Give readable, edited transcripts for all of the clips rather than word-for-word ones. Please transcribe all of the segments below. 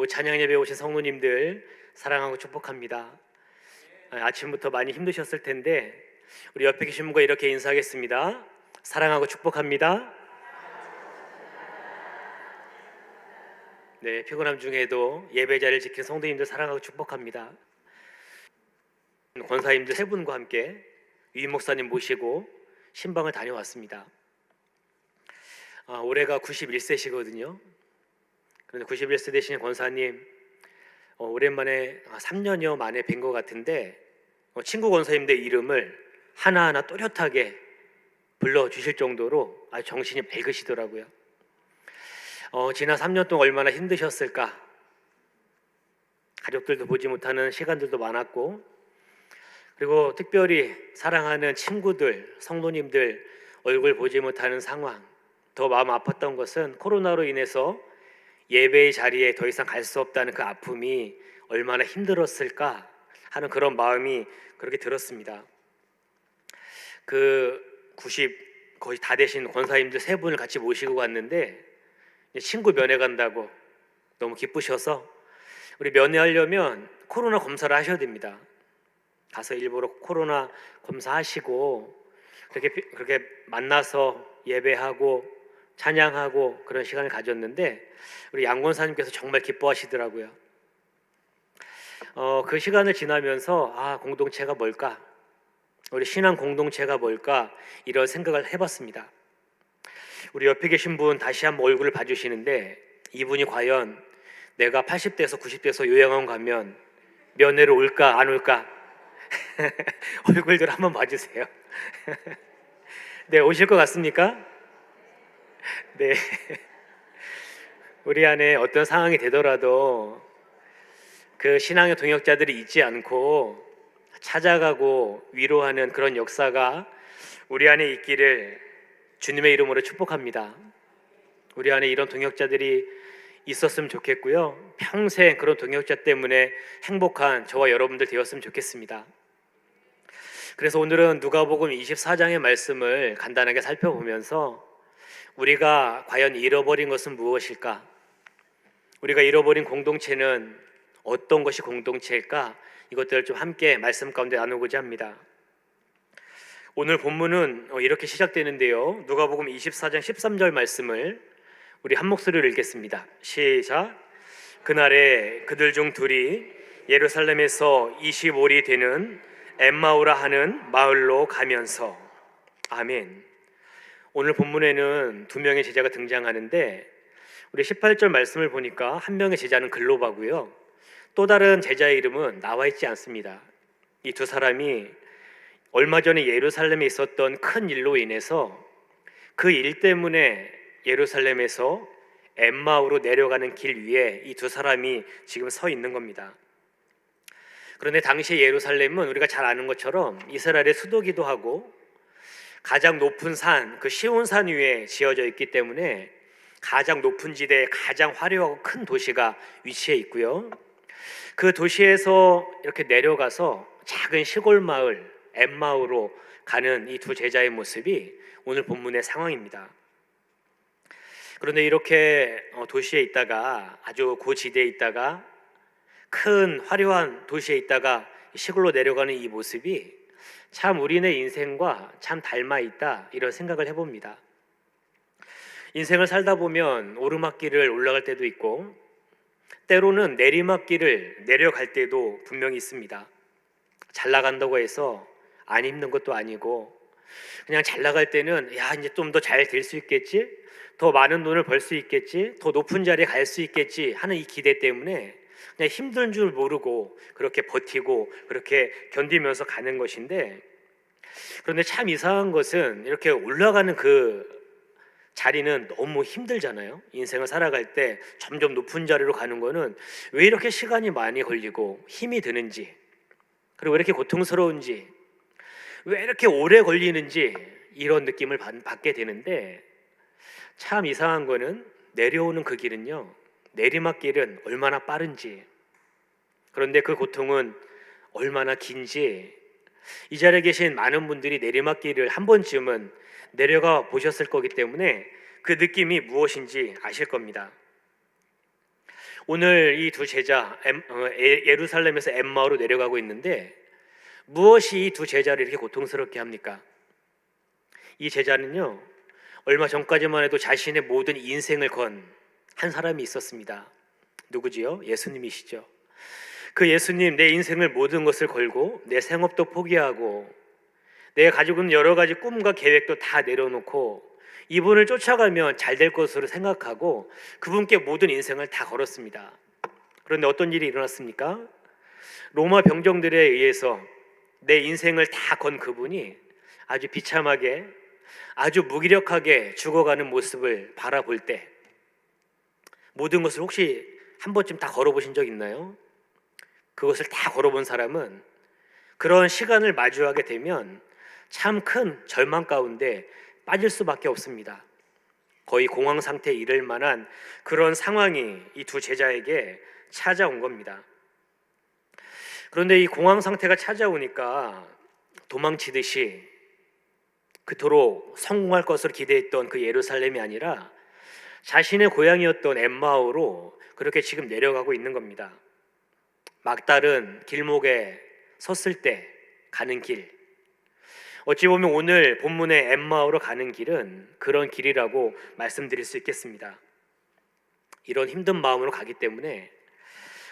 찬양 예배 오신 성도님들 사랑하고 축복합니다. 아침부터 많이 힘드셨을 텐데 우리 옆에 계신 분과 이렇게 인사하겠습니다. 사랑하고 축복합니다. 네, 피곤함 중에도 예배 자리를 지킨 성도님들 사랑하고 축복합니다. 권사님들 세 분과 함께 유임 목사님 모시고 신방을 다녀왔습니다. 올해가 91세시거든요. 그런데 91세 되신 권사님 오랜만에 3년여 만에 뵌 것 같은데 친구 권사님들 이름을 하나하나 또렷하게 불러주실 정도로 아주 정신이 밝으시더라고요. 지난 3년 동안 얼마나 힘드셨을까. 가족들도 보지 못하는 시간들도 많았고, 그리고 특별히 사랑하는 친구들, 성도님들 얼굴 보지 못하는 상황, 더 마음 아팠던 것은 코로나로 인해서 예배의 자리에 더 이상 갈 수 없다는 그 아픔이 얼마나 힘들었을까 하는 그런 마음이 그렇게 들었습니다. 그 90 거의 다 되신 권사님들 세 분을 같이 모시고 갔는데 친구 면회 간다고 너무 기쁘셔서, 우리 면회하려면 코로나 검사를 하셔야 됩니다. 가서 일부러 코로나 검사하시고 그렇게 만나서 예배하고 찬양하고 그런 시간을 가졌는데 우리 양 권사님께서 정말 기뻐하시더라고요. 그 시간을 지나면서 공동체가 뭘까? 우리 신앙 공동체가 뭘까? 이런 생각을 해봤습니다. 우리 옆에 계신 분 다시 한번 얼굴을 봐주시는데 이분이 과연 내가 80대에서 90대에서 요양원 가면 면회로 올까 안 올까? 얼굴들 한번 봐주세요. 네, 오실 것 같습니까? 네. 우리 안에 어떤 상황이 되더라도 그 신앙의 동역자들이 잊지 않고 찾아가고 위로하는 그런 역사가 우리 안에 있기를 주님의 이름으로 축복합니다. 우리 안에 이런 동역자들이 있었으면 좋겠고요. 평생 그런 동역자 때문에 행복한 저와 여러분들 되었으면 좋겠습니다. 그래서 오늘은 누가복음 24장의 말씀을 간단하게 살펴보면서 우리가 과연 잃어버린 것은 무엇일까? 우리가 잃어버린 공동체는 어떤 것이 공동체일까? 이것들을 좀 함께 말씀 가운데 나누고자 합니다. 오늘 본문은 이렇게 시작되는데요. 누가복음 24장 13절 말씀을 우리 한 목소리로 읽겠습니다. 시작. 그날에 그들 중 둘이 예루살렘에서 25리 되는 엠마오라 하는 마을로 가면서. 아멘. 오늘 본문에는 두 명의 제자가 등장하는데 우리 18절 말씀을 보니까 한 명의 제자는 글로바고요. 또 다른 제자의 이름은 나와 있지 않습니다. 이 두 사람이 얼마 전에 예루살렘에 있었던 큰 일로 인해서 그 일 때문에 예루살렘에서 엠마오로 내려가는 길 위에 이 두 사람이 지금 서 있는 겁니다. 그런데 당시 예루살렘은 우리가 잘 아는 것처럼 이스라엘의 수도기도 하고 가장 높은 산, 그 시온산 위에 지어져 있기 때문에 가장 높은 지대에 가장 화려하고 큰 도시가 위치해 있고요. 그 도시에서 이렇게 내려가서 작은 시골 마을 엠마오로 가는 이 두 제자의 모습이 오늘 본문의 상황입니다. 그런데 이렇게 도시에 있다가 아주 고지대에 있다가 큰 화려한 도시에 있다가 시골로 내려가는 이 모습이 참 우리네 인생과 참 닮아 있다, 이런 생각을 해봅니다. 인생을 살다 보면 오르막길을 올라갈 때도 있고 때로는 내리막길을 내려갈 때도 분명히 있습니다. 잘 나간다고 해서 안 힘든 것도 아니고 그냥 잘 나갈 때는 이제 좀 더 잘 될 수 있겠지, 더 많은 돈을 벌 수 있겠지, 더 높은 자리에 갈 수 있겠지 하는 이 기대 때문에 그냥 힘든 줄 모르고 그렇게 버티고 그렇게 견디면서 가는 것인데, 그런데 참 이상한 것은 이렇게 올라가는 그 자리는 너무 힘들잖아요. 인생을 살아갈 때 점점 높은 자리로 가는 거는 왜 이렇게 시간이 많이 걸리고 힘이 드는지, 그리고 왜 이렇게 고통스러운지, 왜 이렇게 오래 걸리는지 이런 느낌을 받게 되는데, 참 이상한 거는 내려오는 그 길은요, 내리막길은 얼마나 빠른지, 그런데 그 고통은 얼마나 긴지 이 자리에 계신 많은 분들이 내리막길을 한 번쯤은 내려가 보셨을 거기 때문에 그 느낌이 무엇인지 아실 겁니다. 오늘 이 두 제자 예루살렘에서 엠마오로 내려가고 있는데 무엇이 이 두 제자를 이렇게 고통스럽게 합니까? 이 제자는요, 얼마 전까지만 해도 자신의 모든 인생을 건 한 사람이 있었습니다. 누구지요? 예수님이시죠. 그 예수님, 내 인생을 모든 것을 걸고 내 생업도 포기하고 내가 가지고 있는 여러 가지 꿈과 계획도 다 내려놓고 이분을 쫓아가면 잘 될 것으로 생각하고 그분께 모든 인생을 다 걸었습니다. 그런데 어떤 일이 일어났습니까? 로마 병정들에 의해서 내 인생을 다 건 그분이 아주 비참하게, 아주 무기력하게 죽어가는 모습을 바라볼 때 모든 것을 혹시 한 번쯤 다 걸어보신 적 있나요? 그것을 다 걸어본 사람은 그런 시간을 마주하게 되면 참 큰 절망 가운데 빠질 수밖에 없습니다. 거의 공황 상태에 이를 만한 그런 상황이 이 두 제자에게 찾아온 겁니다. 그런데 이 공황 상태가 찾아오니까 도망치듯이 그토록 성공할 것으로 기대했던 그 예루살렘이 아니라 자신의 고향이었던 엠마오로 그렇게 지금 내려가고 있는 겁니다. 막다른 길목에 섰을 때 가는 길, 어찌 보면 오늘 본문의 엠마오로 가는 길은 그런 길이라고 말씀드릴 수 있겠습니다. 이런 힘든 마음으로 가기 때문에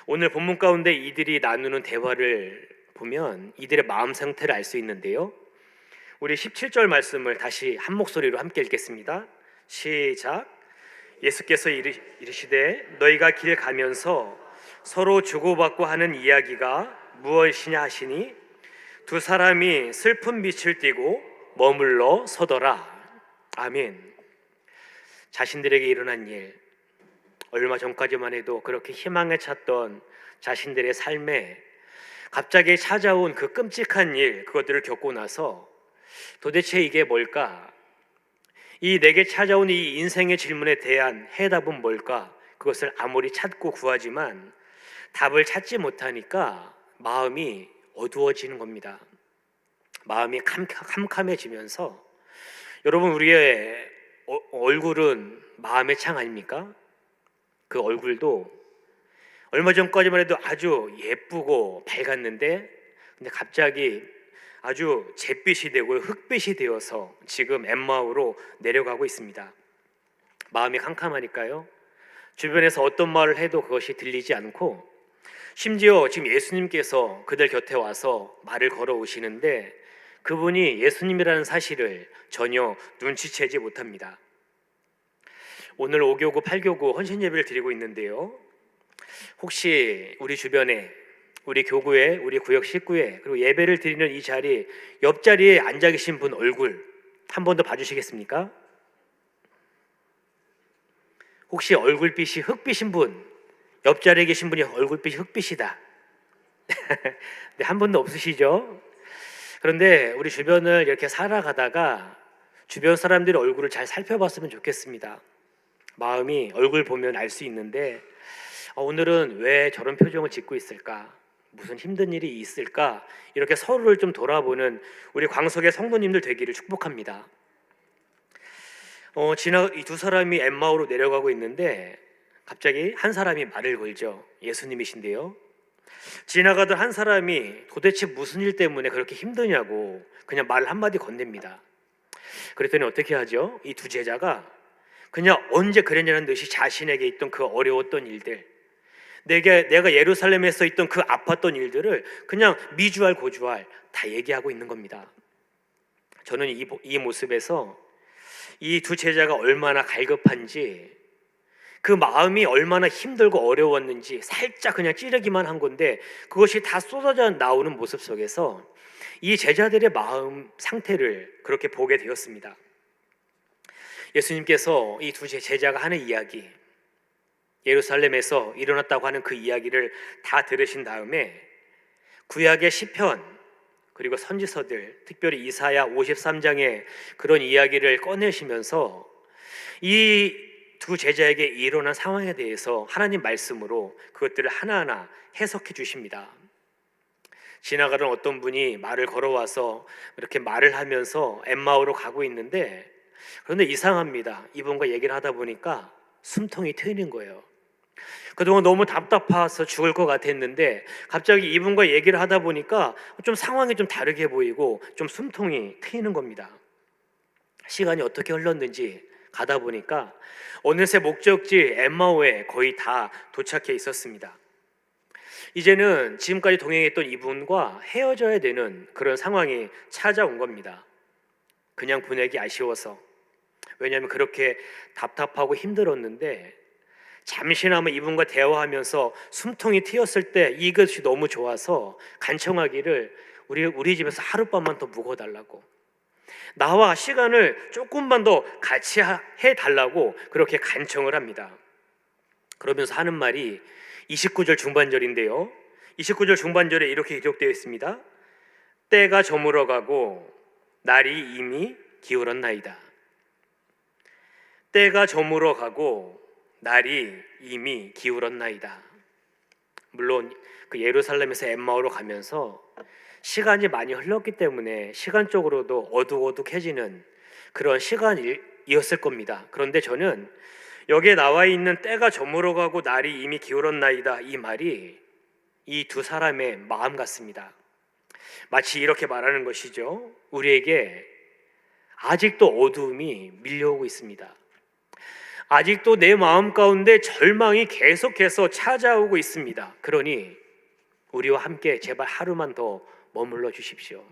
오늘 본문 가운데 이들이 나누는 대화를 보면 이들의 마음 상태를 알 수 있는데요, 우리 17절 말씀을 다시 한 목소리로 함께 읽겠습니다. 시작. 예수께서 이르시되 너희가 길 가면서 서로 주고받고 하는 이야기가 무엇이냐 하시니 두 사람이 슬픈 빛을 띠고 머물러 서더라. 아멘. 자신들에게 일어난 일, 얼마 전까지만 해도 그렇게 희망에 찼던 자신들의 삶에 갑자기 찾아온 그 끔찍한 일, 그것들을 겪고 나서 도대체 이게 뭘까? 이 내게 찾아온 이 인생의 질문에 대한 해답은 뭘까? 그것을 아무리 찾고 구하지만 답을 찾지 못하니까 마음이 어두워지는 겁니다. 마음이 캄캄해지면서, 여러분, 우리의 얼굴은 마음의 창 아닙니까? 그 얼굴도 얼마 전까지만 해도 아주 예쁘고 밝았는데 근데 갑자기 아주 잿빛이 되고 흑빛이 되어서 지금 엠마오로 내려가고 있습니다. 마음이 캄캄하니까요, 주변에서 어떤 말을 해도 그것이 들리지 않고, 심지어 지금 예수님께서 그들 곁에 와서 말을 걸어오시는데 그분이 예수님이라는 사실을 전혀 눈치채지 못합니다. 오늘 5교구, 8교구 헌신 예배를 드리고 있는데요, 혹시 우리 주변에, 우리 교구에, 우리 구역 식구에, 그리고 예배를 드리는 이 자리 옆자리에 앉아 계신 분 얼굴 한 번 더 봐주시겠습니까? 혹시 얼굴빛이 흑빛인 분, 옆자리에 계신 분이 얼굴빛이 흑빛이다. 네, 한 분도 없으시죠? 그런데 우리 주변을 이렇게 살아가다가 주변 사람들의 얼굴을 잘 살펴봤으면 좋겠습니다. 마음이 얼굴 보면 알 수 있는데 오늘은 왜 저런 표정을 짓고 있을까? 무슨 힘든 일이 있을까? 이렇게 서로를 좀 돌아보는 우리 광석의 성도님들 되기를 축복합니다. 이 두 사람이 엠마오로 내려가고 있는데 갑자기 한 사람이 말을 걸죠. 예수님이신데요, 지나가던 한 사람이 도대체 무슨 일 때문에 그렇게 힘드냐고 그냥 말 한마디 건넵니다. 그랬더니 어떻게 하죠? 이 두 제자가 그냥 언제 그랬냐는 듯이 자신에게 있던 그 어려웠던 일들, 내가 예루살렘에서 있던 그 아팠던 일들을 그냥 미주알 고주알 다 얘기하고 있는 겁니다. 저는 이 모습에서 이 두 제자가 얼마나 갈급한지, 그 마음이 얼마나 힘들고 어려웠는지 살짝 그냥 찌르기만 한 건데 그것이 다 쏟아져 나오는 모습 속에서 이 제자들의 마음 상태를 그렇게 보게 되었습니다. 예수님께서 이 두 제자가 하는 이야기, 예루살렘에서 일어났다고 하는 그 이야기를 다 들으신 다음에 구약의 시편 그리고 선지서들, 특별히 이사야 53장의 그런 이야기를 꺼내시면서 이 두 제자에게 일어난 상황에 대해서 하나님 말씀으로 그것들을 하나하나 해석해 주십니다. 지나가던 어떤 분이 말을 걸어와서 이렇게 말을 하면서 엠마오로 가고 있는데, 그런데 이상합니다. 이분과 얘기를 하다 보니까 숨통이 트이는 거예요. 그동안 너무 답답해서 죽을 것 같았는데 갑자기 이분과 얘기를 하다 보니까 좀 상황이 좀 다르게 보이고 좀 숨통이 트이는 겁니다. 시간이 어떻게 흘렀는지 가다 보니까 어느새 목적지 엠마오에 거의 다 도착해 있었습니다. 이제는 지금까지 동행했던 이분과 헤어져야 되는 그런 상황이 찾아온 겁니다. 그냥 보내기 아쉬워서. 왜냐하면 그렇게 답답하고 힘들었는데 잠시나마 이분과 대화하면서 숨통이 트였을 때 이것이 너무 좋아서 간청하기를 우리 집에서 하룻밤만 더 묵어달라고, 나와 시간을 조금만 더 같이 해달라고 그렇게 간청을 합니다. 그러면서 하는 말이 29절 중반절인데요, 29절 중반절에 이렇게 기록되어 있습니다. 때가 저물어가고 날이 이미 기울었나이다. 때가 저물어가고 날이 이미 기울었나이다. 물론 그 예루살렘에서 엠마오로 가면서 시간이 많이 흘렀기 때문에 시간적으로도 어둑어둑해지는 그런 시간이었을 겁니다. 그런데 저는 여기에 나와 있는 때가 저물어가고 날이 이미 기울었나이다, 이 말이 이 두 사람의 마음 같습니다. 마치 이렇게 말하는 것이죠. 우리에게 아직도 어두움이 밀려오고 있습니다. 아직도 내 마음 가운데 절망이 계속해서 찾아오고 있습니다. 그러니 우리와 함께 제발 하루만 더 머물러 주십시오.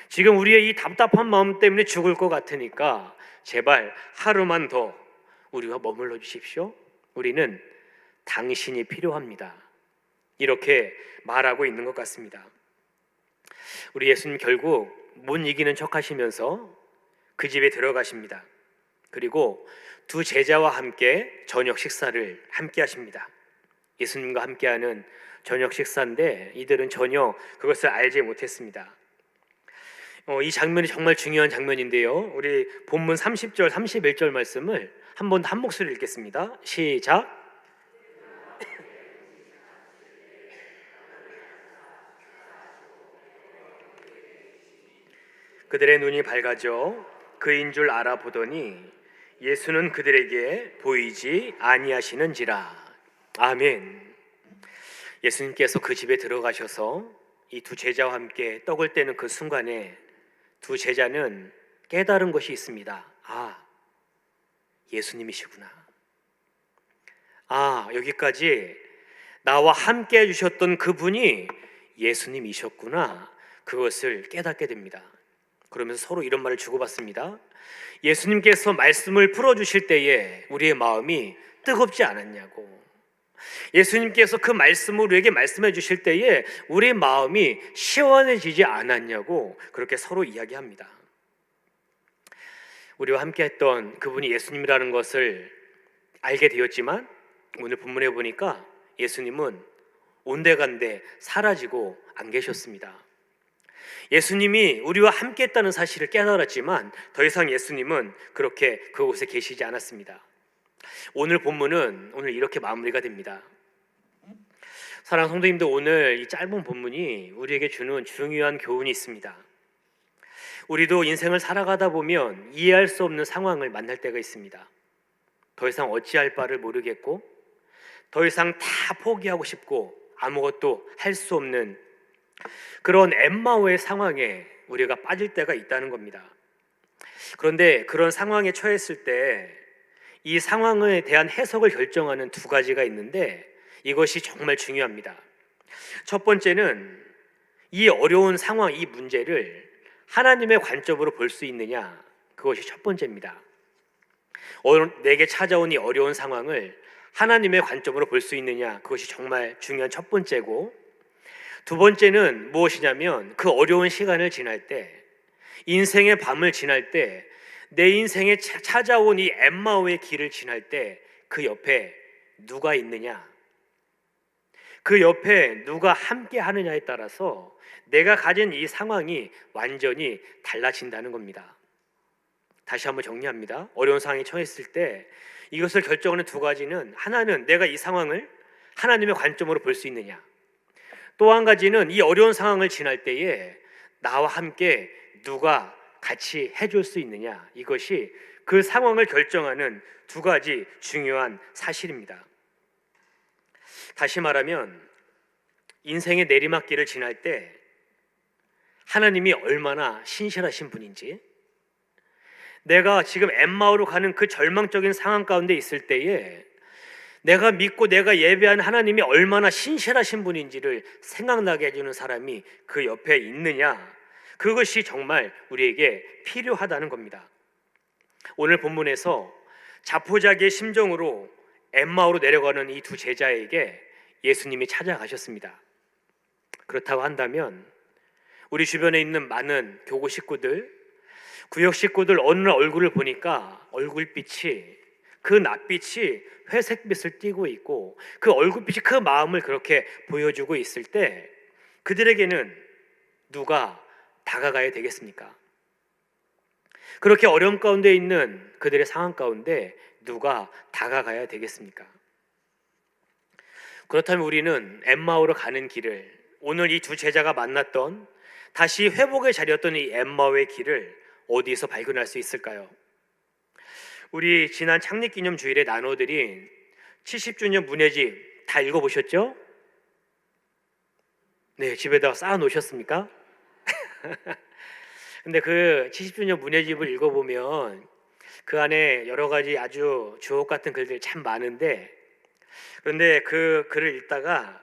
지금 우리의 이 답답한 마음 때문에 죽을 것 같으니까 제발 하루만 더 우리와 머물러 주십시오. 우리는 당신이 필요합니다. 이렇게 말하고 있는 것 같습니다. 우리 예수님 결국 못 이기는 척 하시면서 그 집에 들어가십니다. 그리고 두 제자와 함께 저녁 식사를 함께 하십니다. 예수님과 함께하는 저녁 식사인데 이들은 전혀 그것을 알지 못했습니다. 이 장면이 정말 중요한 장면인데요, 우리 본문 30절 31절 말씀을 한 번 한 목소리 읽겠습니다. 시작. 그들의 눈이 밝아져 그인 줄 알아보더니 예수는 그들에게 보이지 아니하시는지라. 아멘. 예수님께서 그 집에 들어가셔서 이 두 제자와 함께 떡을 떼는 그 순간에 두 제자는 깨달은 것이 있습니다. 아, 예수님이시구나. 아, 여기까지 나와 함께 해주셨던 그분이 예수님이셨구나. 그것을 깨닫게 됩니다. 그러면서 서로 이런 말을 주고받습니다. 예수님께서 말씀을 풀어주실 때에 우리의 마음이 뜨겁지 않았냐고, 예수님께서 그 말씀을 우리에게 말씀해 주실 때에 우리의 마음이 시원해지지 않았냐고 그렇게 서로 이야기합니다. 우리와 함께했던 그분이 예수님이라는 것을 알게 되었지만 오늘 본문에 보니까 예수님은 온데간데 사라지고 안 계셨습니다. 예수님이 우리와 함께했다는 사실을 깨달았지만 더 이상 예수님은 그렇게 그곳에 계시지 않았습니다. 오늘 본문은 오늘 이렇게 마무리가 됩니다. 사랑하는 성도님들, 오늘 이 짧은 본문이 우리에게 주는 중요한 교훈이 있습니다. 우리도 인생을 살아가다 보면 이해할 수 없는 상황을 만날 때가 있습니다. 더 이상 어찌할 바를 모르겠고 더 이상 다 포기하고 싶고 아무것도 할 수 없는 그런 엠마오의 상황에 우리가 빠질 때가 있다는 겁니다. 그런데 그런 상황에 처했을 때 이 상황에 대한 해석을 결정하는 두 가지가 있는데 이것이 정말 중요합니다. 첫 번째는 이 어려운 상황, 이 문제를 하나님의 관점으로 볼 수 있느냐, 그것이 첫 번째입니다. 내게 찾아온 이 어려운 상황을 하나님의 관점으로 볼 수 있느냐, 그것이 정말 중요한 첫 번째고, 두 번째는 무엇이냐면 그 어려운 시간을 지날 때, 인생의 밤을 지날 때, 내 인생에 찾아온 이 엠마오의 길을 지날 때 그 옆에 누가 있느냐, 그 옆에 누가 함께 하느냐에 따라서 내가 가진 이 상황이 완전히 달라진다는 겁니다. 다시 한번 정리합니다. 어려운 상황에 처했을 때 이것을 결정하는 두 가지는, 하나는 내가 이 상황을 하나님의 관점으로 볼 수 있느냐, 또 한 가지는 이 어려운 상황을 지날 때에 나와 함께 누가 같이 해줄 수 있느냐, 이것이 그 상황을 결정하는 두 가지 중요한 사실입니다. 다시 말하면 인생의 내리막길을 지날 때 하나님이 얼마나 신실하신 분인지, 내가 지금 엠마오로 가는 그 절망적인 상황 가운데 있을 때에 내가 믿고 내가 예배한 하나님이 얼마나 신실하신 분인지를 생각나게 해주는 사람이 그 옆에 있느냐, 그것이 정말 우리에게 필요하다는 겁니다. 오늘 본문에서 자포자기의 심정으로 엠마오로 내려가는 이 두 제자에게 예수님이 찾아가셨습니다. 그렇다고 한다면 우리 주변에 있는 많은 교구 식구들, 구역 식구들 어느 날 얼굴을 보니까 얼굴빛이, 그 낯빛이 회색빛을 띠고 있고 그 얼굴빛이 그 마음을 그렇게 보여주고 있을 때 그들에게는 누가 다가가야 되겠습니까? 그렇게 어려움 가운데 있는 그들의 상황 가운데 누가 다가가야 되겠습니까? 그렇다면 우리는 엠마오로 가는 길을, 오늘 이 두 제자가 만났던 다시 회복의 자리였던 이 엠마오의 길을 어디서 발견할 수 있을까요? 우리 지난 창립기념 주일에 나눠드린 70주년 문예집 다 읽어보셨죠? 네, 집에다가 쌓아 놓으셨습니까? 근데 그 70주년 문예집을 읽어보면 그 안에 여러 가지 아주 주옥 같은 글들이 참 많은데, 그런데 그 글을 읽다가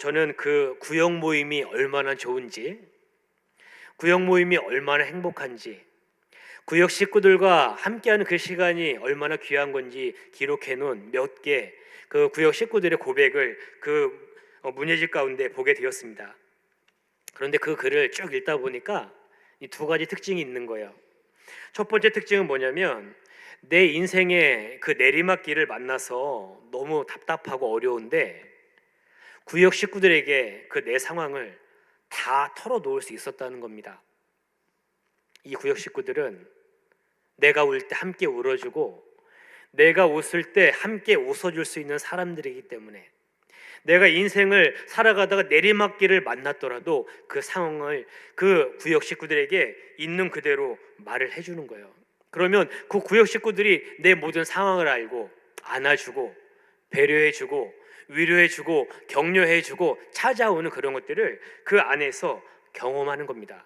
저는 그 구역 모임이 얼마나 좋은지, 구역 모임이 얼마나 행복한지, 구역 식구들과 함께하는 그 시간이 얼마나 귀한 건지 기록해 놓은 몇 개 그 구역 식구들의 고백을 그 문예집 가운데 보게 되었습니다. 그런데 그 글을 쭉 읽다 보니까 이 두 가지 특징이 있는 거예요. 첫 번째 특징은 뭐냐면, 내 인생의 그 내리막길을 만나서 너무 답답하고 어려운데 구역 식구들에게 그 내 상황을 다 털어놓을 수 있었다는 겁니다. 이 구역 식구들은 내가 울 때 함께 울어주고 내가 웃을 때 함께 웃어줄 수 있는 사람들이기 때문에 내가 인생을 살아가다가 내리막길을 만났더라도 그 상황을 그 구역 식구들에게 있는 그대로 말을 해주는 거예요. 그러면 그 구역 식구들이 내 모든 상황을 알고 안아주고 배려해주고 위로해주고 격려해주고 찾아오는 그런 것들을 그 안에서 경험하는 겁니다.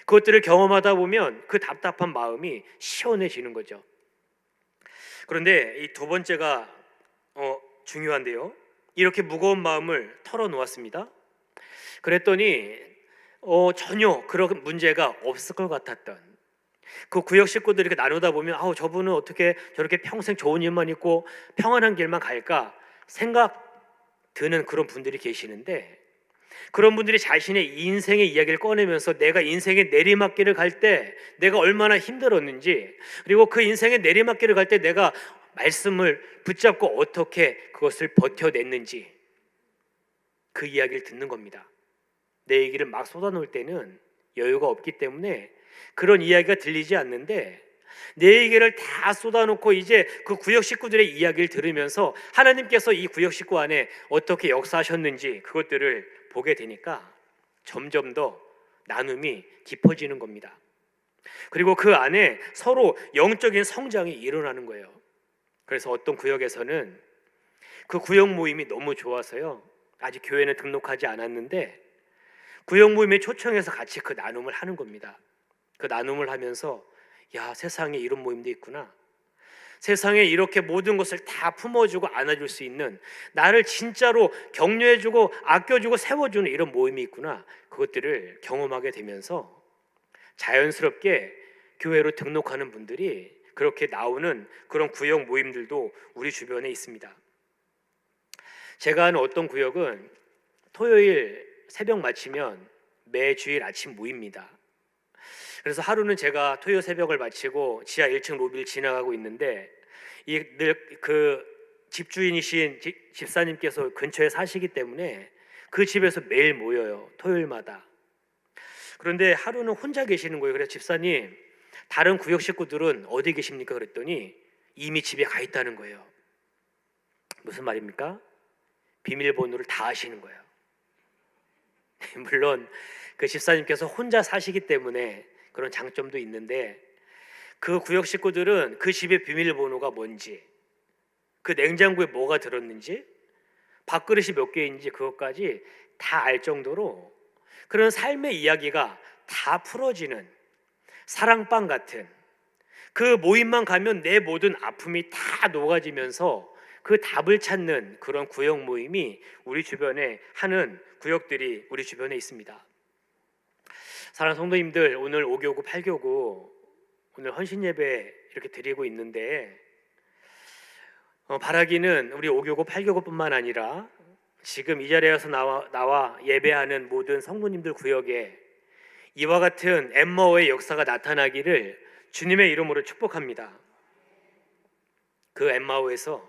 그것들을 경험하다 보면 그 답답한 마음이 시원해지는 거죠. 그런데 이 두 번째가 중요한데요. 이렇게 무거운 마음을 털어놓았습니다. 그랬더니 전혀 그런 문제가 없을 것 같았던 그 구역 식구들이 이렇게 나누다 보면 저분은 어떻게 저렇게 평생 좋은 일만 있고 평안한 길만 갈까 생각 드는 그런 분들이 계시는데, 그런 분들이 자신의 인생의 이야기를 꺼내면서 내가 인생의 내리막길을 갈 때 내가 얼마나 힘들었는지, 그리고 그 인생의 내리막길을 갈 때 내가 말씀을 붙잡고 어떻게 그것을 버텨냈는지 그 이야기를 듣는 겁니다. 내 얘기를 막 쏟아놓을 때는 여유가 없기 때문에 그런 이야기가 들리지 않는데, 내 얘기를 다 쏟아놓고 이제 그 구역 식구들의 이야기를 들으면서 하나님께서 이 구역 식구 안에 어떻게 역사하셨는지 그것들을 보게 되니까 점점 더 나눔이 깊어지는 겁니다. 그리고 그 안에 서로 영적인 성장이 일어나는 거예요. 그래서 어떤 구역에서는 그 구역 모임이 너무 좋아서요, 아직 교회는 등록하지 않았는데 구역 모임에 초청해서 같이 그 나눔을 하는 겁니다. 그 나눔을 하면서 세상에 이런 모임도 있구나, 세상에 이렇게 모든 것을 다 품어주고 안아줄 수 있는, 나를 진짜로 격려해주고 아껴주고 세워주는 이런 모임이 있구나, 그것들을 경험하게 되면서 자연스럽게 교회로 등록하는 분들이 그렇게 나오는 그런 구역 모임들도 우리 주변에 있습니다. 제가 아는 어떤 구역은 토요일 새벽 마치면 매주일 아침 모입니다. 그래서 하루는 제가 토요 새벽을 마치고 지하 1층 로비를 지나가고 있는데 그 집주인이신 집사님께서 근처에 사시기 때문에 그 집에서 매일 모여요, 토요일마다. 그런데 하루는 혼자 계시는 거예요. 그래서 집사님, 다른 구역 식구들은 어디 계십니까? 그랬더니 이미 집에 가 있다는 거예요. 무슨 말입니까? 비밀번호를 다 아시는 거예요. 물론 그 집사님께서 혼자 사시기 때문에 그런 장점도 있는데, 그 구역 식구들은 그 집의 비밀번호가 뭔지, 그 냉장고에 뭐가 들었는지, 밥그릇이 몇 개인지 그것까지 다 알 정도로 그런 삶의 이야기가 다 풀어지는 사랑방 같은, 그 모임만 가면 내 모든 아픔이 다 녹아지면서 그 답을 찾는 그런 구역 모임이 우리 주변에 하는 구역들이 우리 주변에 있습니다. 사랑하는 성도님들, 오늘 5교구 8교구 오늘 헌신 예배 이렇게 드리고 있는데, 바라기는 우리 5교구 8교구뿐만 아니라 지금 이 자리에서 나와 예배하는 모든 성도님들 구역에 이와 같은 엠마오의 역사가 나타나기를 주님의 이름으로 축복합니다. 그 엠마오에서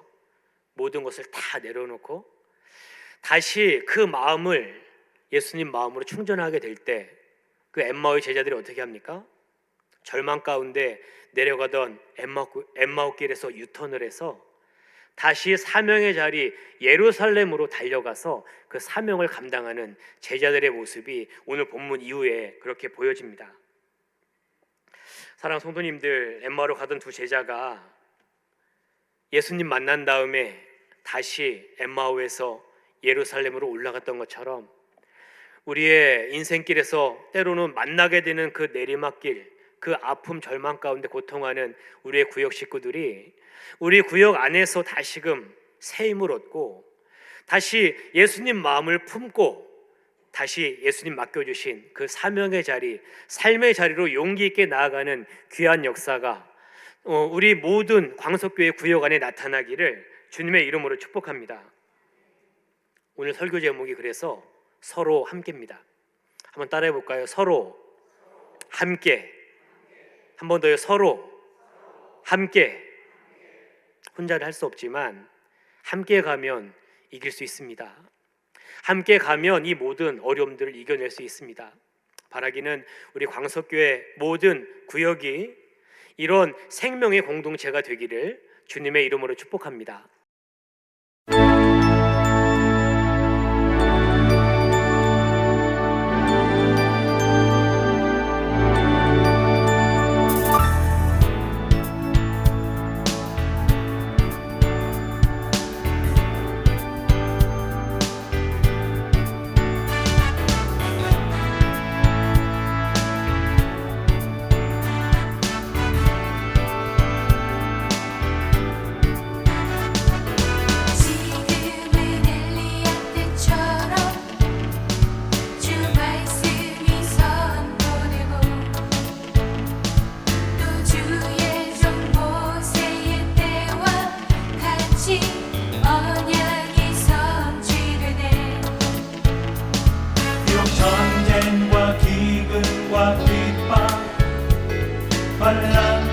모든 것을 다 내려놓고 다시 그 마음을 예수님 마음으로 충전하게 될 때 그 엠마오의 제자들이 어떻게 합니까? 절망 가운데 내려가던 엠마오 길에서 유턴을 해서 다시 사명의 자리 예루살렘으로 달려가서 그 사명을 감당하는 제자들의 모습이 오늘 본문 이후에 그렇게 보여집니다. 사랑하는 성도님들, 엠마오로 가던 두 제자가 예수님 만난 다음에 다시 엠마오에서 예루살렘으로 올라갔던 것처럼 우리의 인생길에서 때로는 만나게 되는 그 내리막길, 그 아픔 절망 가운데 고통하는 우리의 구역 식구들이 우리 구역 안에서 다시금 새 힘을 얻고 다시 예수님 마음을 품고 다시 예수님 맡겨주신 그 사명의 자리, 삶의 자리로 용기 있게 나아가는 귀한 역사가 우리 모든 광석교회 구역 안에 나타나기를 주님의 이름으로 축복합니다. 오늘 설교 제목이 그래서 서로 함께입니다. 한번 따라해 볼까요? 서로 함께. 한 번 더요. 서로 함께. 혼자는 할 수 없지만 함께 가면 이길 수 있습니다. 함께 가면 이 모든 어려움들을 이겨낼 수 있습니다. 바라기는 우리 광석교회 모든 구역이 이런 생명의 공동체가 되기를 주님의 이름으로 축복합니다. 전쟁과 기근과 핍박, 환난